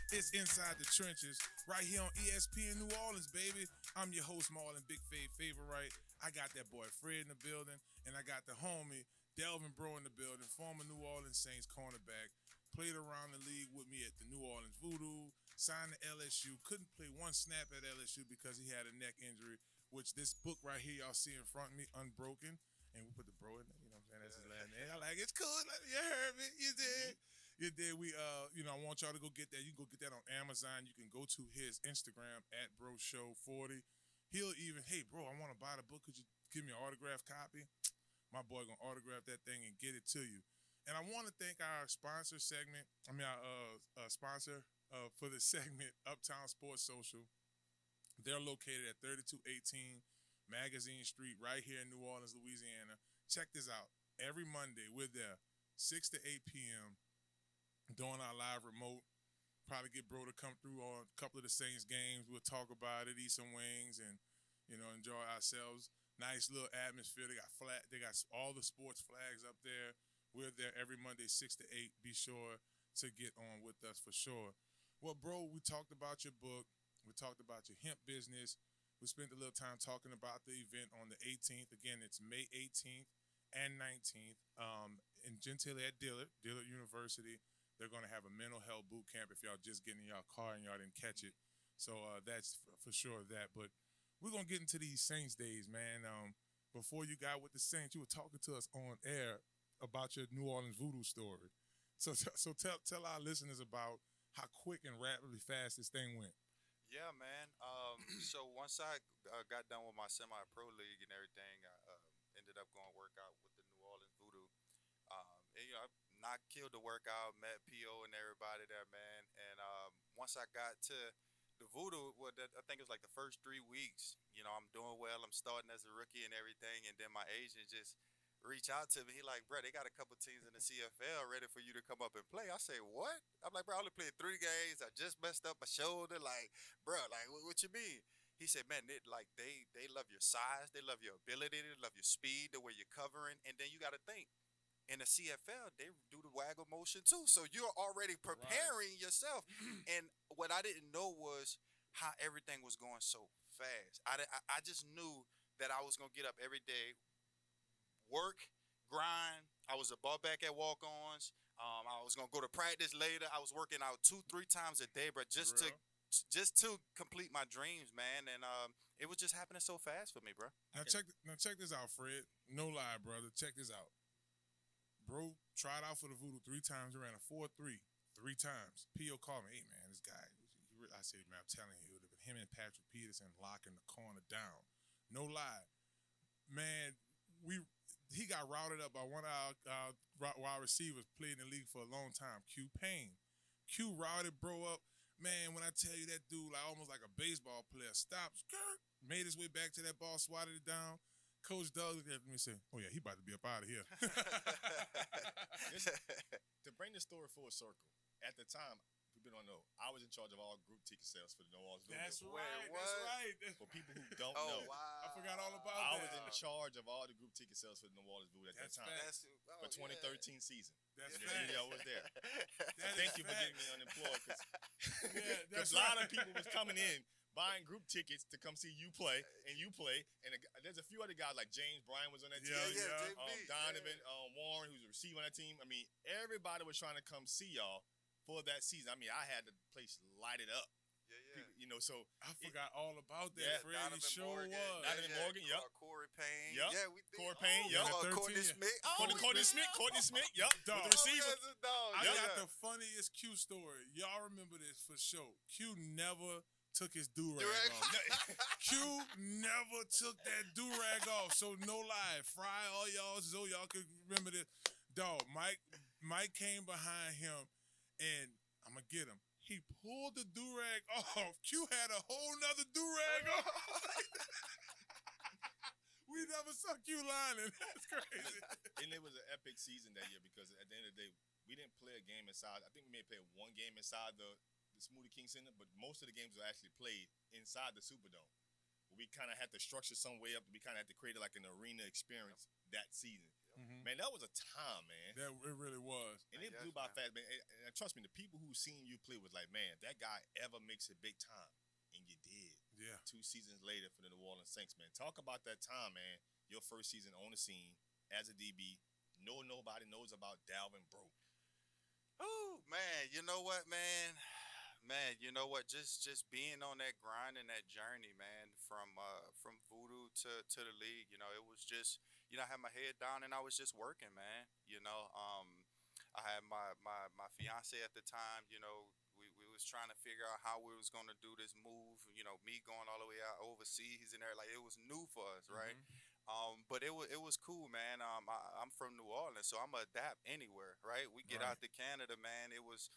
It's Inside the Trenches, right here on ESPN New Orleans, baby. I'm your host, Marlon Favorite. I got that boy Fred in the building, and I got the homie Delvin Breaux in the building, former New Orleans Saints cornerback. Played around the league with me at the New Orleans VooDoo, signed to LSU, couldn't play one snap at LSU because he had a neck injury, which this book right here y'all see in front of me, Unbroken, and we put the bro in there, you know what I'm saying? That's his last name. I like it's cool. Like, you heard me. You did. You did. We I want y'all to go get that. You can go get that on Amazon. You can go to his Instagram at BroShow40. He'll even, hey bro, I want to buy the book. Could you give me an autographed copy? My boy gonna autograph that thing and get it to you. And I want to thank our sponsor segment. Our sponsor for the segment, Uptown Sports Social. They're located at 3218 Magazine Street, right here in New Orleans, Louisiana. Check this out. Every Monday, we're there, 6 to 8 p.m., doing our live remote. Probably get bro to come through on a couple of the Saints games. We'll talk about it, eat some wings, and enjoy ourselves. Nice little atmosphere. They got all the sports flags up there. We're there every Monday, 6 to 8. Be sure to get on with us for sure. Well, bro, we talked about your book. We talked about your hemp business. We spent a little time talking about the event on the 18th. Again, it's May 18th and 19th in Gentilly at Dillard University. They're going to have a mental health boot camp if y'all just getting in y'all car and y'all didn't catch it. So that's for sure that. But we're going to get into these Saints days, man. Before you got with the Saints, you were talking to us on air about your New Orleans VooDoo story. So tell our listeners about how quick and rapidly fast this thing went. Yeah, man. So once I got done with my semi-pro league and everything, I ended up going to work out with the New Orleans VooDoo. I killed the workout, met P.O. and everybody there, man. And once I got to the VooDoo, I think it was like the first 3 weeks. I'm doing well. I'm starting as a rookie and everything. And then my agent just reached out to me. He like, bro, they got a couple teams in the CFL ready for you to come up and play. I say, what? I'm like, bro, I only played 3 games. I just messed up my shoulder. Like, bro, like, what you mean? He said, man, they love your size. They love your ability. They love your speed, the way you're covering. And then you got to think, in the CFL, they do the waggle motion too. So you're already preparing yourself. And what I didn't know was how everything was going so fast. I just knew that I was going to get up every day, work, grind. I was a ball back at walk-ons. I was going to go to practice later. I was working out 2-3 times a day, but just to complete my dreams, man. And it was just happening so fast for me, bro. Now check this out, Fred. No lie, brother. Check this out. Bro tried out for the VooDoo 3 times. He ran a 4.3 3 times. P.O. called me, hey, man, this guy. I said, man, I'm telling you, it would have been him and Patrick Peterson locking the corner down. No lie. Man, he got routed up by one of our wide receivers, played in the league for a long time, Q Payne. Q routed bro up. Man, when I tell you that dude, like almost like a baseball player, stopped, made his way back to that ball, swatted it down. Coach Doug looked at me and said, oh, yeah, he about to be up out of here. To bring the story full circle, at the time, people don't know, I was in charge of all group ticket sales for the New Orleans VooDoo. That's right. For people who don't know, wow. I forgot all about that. I was in charge of all the group ticket sales for the New Orleans VooDoo at that time. For 2013 season. That's I was there. Thank you for getting me unemployed, because a lot of people was coming in buying group tickets to come see you play, and there's a few other guys like James Bryan was on that team, Donovan Warren, who's a receiver on that team. I mean, everybody was trying to come see y'all for that season. I mean, I had the place lighted up. People, so I forgot all about that. Fred, Donovan sure Morgan, was. Donovan Morgan, yep. Corey Payne, yep. Yeah, we did. Corey Payne, yep. Courtney Smith, Courtney Smith, yep. Dog. With the receiver. I got the funniest Q story. Y'all remember this for sure. Q never took his do-rag off. Q never took that do-rag off. So no lie, Fry, all y'all, so y'all could remember this. Dog, Mike came behind him, and I'm going to get him. He pulled the do-rag off. Q had a whole nother do-rag off. We never saw Q lining. That's crazy. And it was an epic season that year because at the end of the day, we didn't play a game inside. I think we may have played one game inside the Smoothie King Center, but most of the games were actually played inside the Superdome. We kind of had to structure some way up. We kind of had to create like an arena experience that season. Man, that was a time, man. That it really was. And it blew by fast, man. And trust me, the people who seen you play was like, man, if that guy ever makes it big time. And you did. Yeah. 2 seasons later for the New Orleans Saints, man. Talk about that time, man. Your first season on the scene as a DB. Nobody knows about Delvin Breaux. Oh, man. You know what, man? Man, you know what? Just being on that grind and that journey, man, from voodoo to the league, you know, it was just, you know, I had my head down and I was just working, man. You know, I had my fiance at the time. You know, we was trying to figure out how we was gonna do this move. You know, me going all the way out overseas and there, like it was new for us, right? But it was cool, man. I'm from New Orleans, so I'm gonna adapt anywhere, right? We get out to Canada, man. It was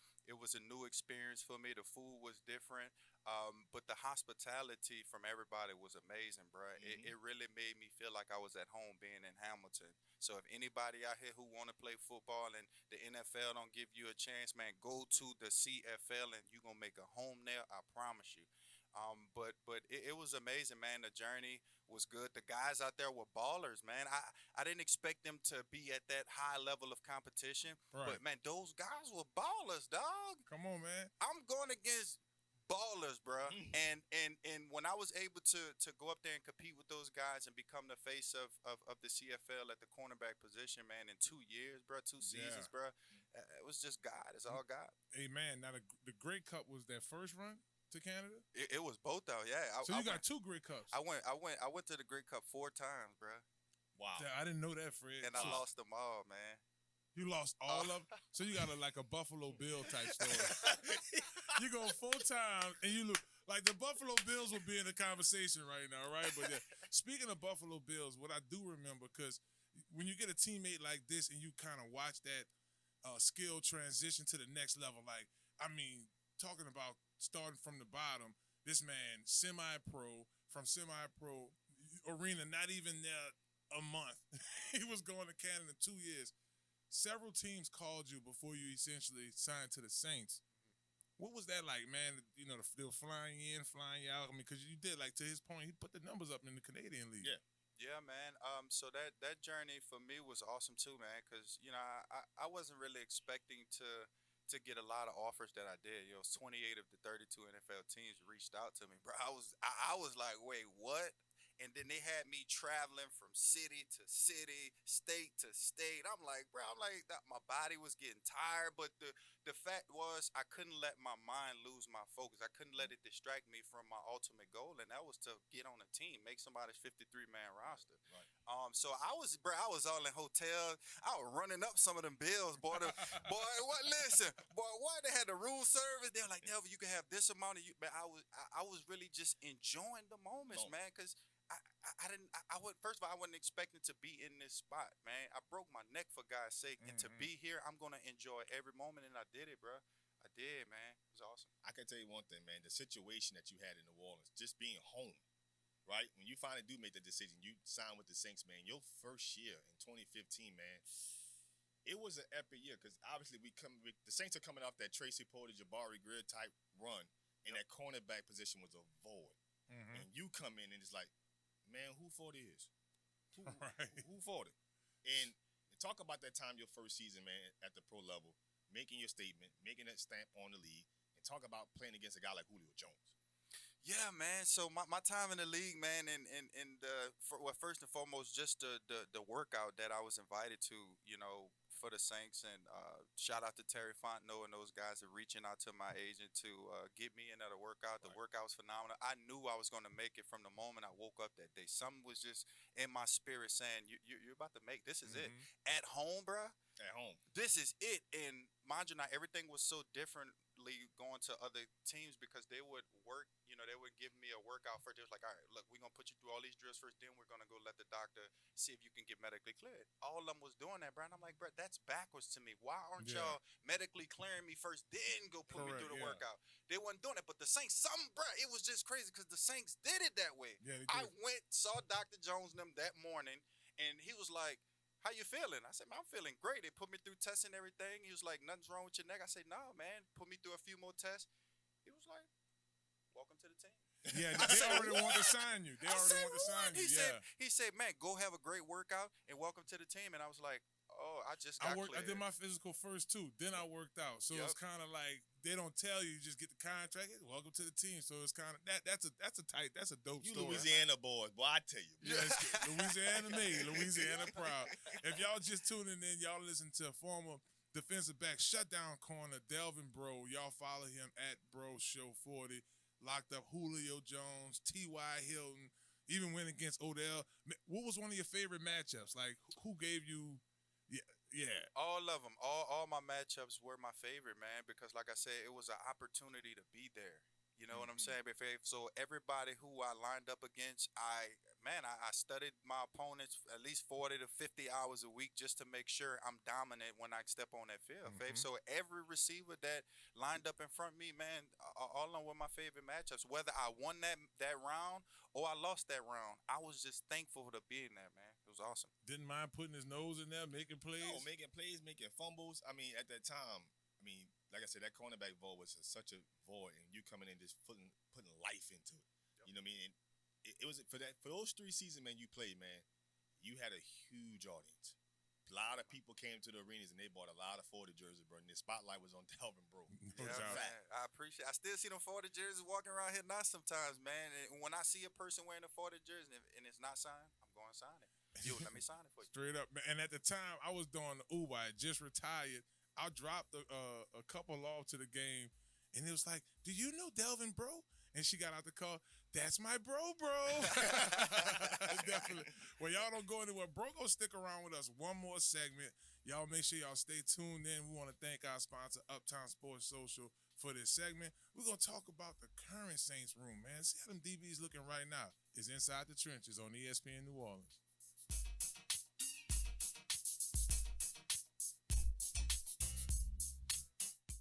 a new experience for me. The food was different, but the hospitality from everybody was amazing, bro. It really made me feel like I was at home being in Hamilton. So if anybody out here who want to play football and the NFL don't give you a chance, man, go to the CFL and you're gonna make a home there. I promise you. But it was amazing, man. The journey was good. The guys out there were ballers, man. I didn't expect them to be at that high level of competition, but man, those guys were ballers, dog. Come on, man. I'm going against ballers, bro. And when I was able to go up there and compete with those guys and become the face of the CFL at the cornerback position, man, in 2 years, bro, 2 seasons, bro, it was just God. It's all God. Hey, man. Now the Grey Cup was that first run to Canada? It was both though, yeah. So you got 2 Grey Cups. I went to the Grey Cup 4 times, bro. Wow. I didn't know that, Fred. And I lost them all, man. You lost all of them? So you got like a Buffalo Bill type story. You go 4 times and you look like the Buffalo Bills will be in the conversation right now, right? But speaking of Buffalo Bills, what I do remember, because when you get a teammate like this and you kind of watch that skill transition to the next level, like, I mean, talking about starting from the bottom, this man, semi-pro, from semi-pro, arena, not even there a month. He was going to Canada in 2 years. Several teams called you before you essentially signed to the Saints. What was that like, man? You know, they were flying in, flying out. I mean, because you did, like, to his point, he put the numbers up in the Canadian League. Yeah, man. So that journey for me was awesome too, man. Because you know, I wasn't really expecting to get a lot of offers that I did. You know, 28 of the 32 NFL teams reached out to me, bro. I was like, wait, what? And then they had me traveling from city to city, state to state. I'm like, bro, my body was getting tired. But the fact was, I couldn't let my mind lose my focus. I couldn't let it distract me from my ultimate goal, and that was to get on a team, make somebody's 53-man roster. Right. So I was all in hotels. I was running up some of them bills, boy. Listen, boy, they had the room service. They were like, Delvin, you can have this amount of you. Man, I was really just enjoying the moments, man, because first of all, I wasn't expecting to be in this spot, man. I broke my neck for God's sake, and to be here, I'm gonna enjoy every moment, and I did it, bro. I did, man. It was awesome. I can tell you one thing, man. The situation that you had in New Orleans, just being home, right? When you finally do make the decision, you sign with the Saints, man. Your first year in 2015, man, it was an epic year because obviously the Saints are coming off that Tracy Porter, Jabari Greer type run, and that cornerback position was a void. And you come in and it's like, man, who fought is? Who fought it? And talk about that time, your first season, man, at the pro level, making your statement, making that stamp on the league, and talk about playing against a guy like Julio Jones. Yeah, man. So my time in the league, man, and first and foremost, just the workout that I was invited to, you know, for the Saints, and shout out to Terry Fontenot and those guys are reaching out to my agent to get me in at a workout. The workout was phenomenal. I knew I was going to make it from the moment I woke up that day. Something was just in my spirit saying, you're about to make this is it. At home, bro. At home. This is it. And mind you, not everything was so differently going to other teams because they would work, you know, they would give me a workout first. They was like, all right, look, we're going to put you through all these drills first, then we're going to go let the doctor see if you can get medically cleared. All of them was doing that, bro. And I'm like, bro, that's backwards to me. Why aren't y'all medically clearing me first, then go put me through the workout? They wasn't doing it. But the Saints, bro, it was just crazy because the Saints did it that way. I went, saw Dr. Jones and them that morning, and he was like, how you feeling? I said, man, I'm feeling great. They put me through tests and everything. He was like, nothing's wrong with your neck. I said, no, man, put me through a few more tests. He was like, welcome to the team. Yeah, they already want to sign you. They already want to sign you. He said, man, go have a great workout and welcome to the team. And I was like, oh, I just got I did cleared. my physical first too. Then I worked out. So it's kind of like they don't tell you. You just get the contract. Hey, welcome to the team. So it's kind of that's a dope You story. Louisiana boys, boy, I tell you. Yes, Louisiana made, Louisiana proud. If y'all just tuning in, y'all listen to former defensive back shutdown corner Delvin Breaux. Y'all follow him at Breaux Show 40. Locked up Julio Jones, T.Y. Hilton, even went against Odell. What was one of your favorite matchups? Like, who gave you? Yeah. All of them. All my matchups were my favorite, man, because like I said, it was an opportunity to be there. You know what I'm saying? So everybody who I lined up against, I studied my opponents at least 40 to 50 hours a week just to make sure I'm dominant when I step on that field, Fav. So every receiver that lined up in front of me, man, all of them were my favorite matchups. Whether I won that round or I lost that round, I was just thankful to be in there, man. It was awesome. Didn't mind putting his nose in there, making plays? No, making plays, making fumbles. I mean, at that time, like I said, that cornerback void was such a void, and you coming in just putting life into it. Yep. You know what I mean? And it was for those 3 seasons, man. You played, man. You had a huge audience. A lot of people came to the arenas and they bought a lot of 40 jerseys, bro. And the spotlight was on Delvin Breaux. Yeah, man, I appreciate. I still see them 40 jerseys walking around here now sometimes, man. And when I see a person wearing a 40 jersey and it's not signed, I'm going to sign it. Yo, let me sign it for you. Straight up, man. And at the time, I was doing the Uber. I just retired. I dropped a couple off to the game, and it was like, "Do you know Delvin Breaux?" And she got out the car. That's my bro. Definitely. Well, y'all don't go anywhere. Bro, go stick around with us. One more segment. Y'all make sure y'all stay tuned in. We want to thank our sponsor, Uptown Sports Social, for this segment. We're going to talk about the current Saints room, man. See how them DBs looking right now. It's Inside the Trenches on ESPN New Orleans.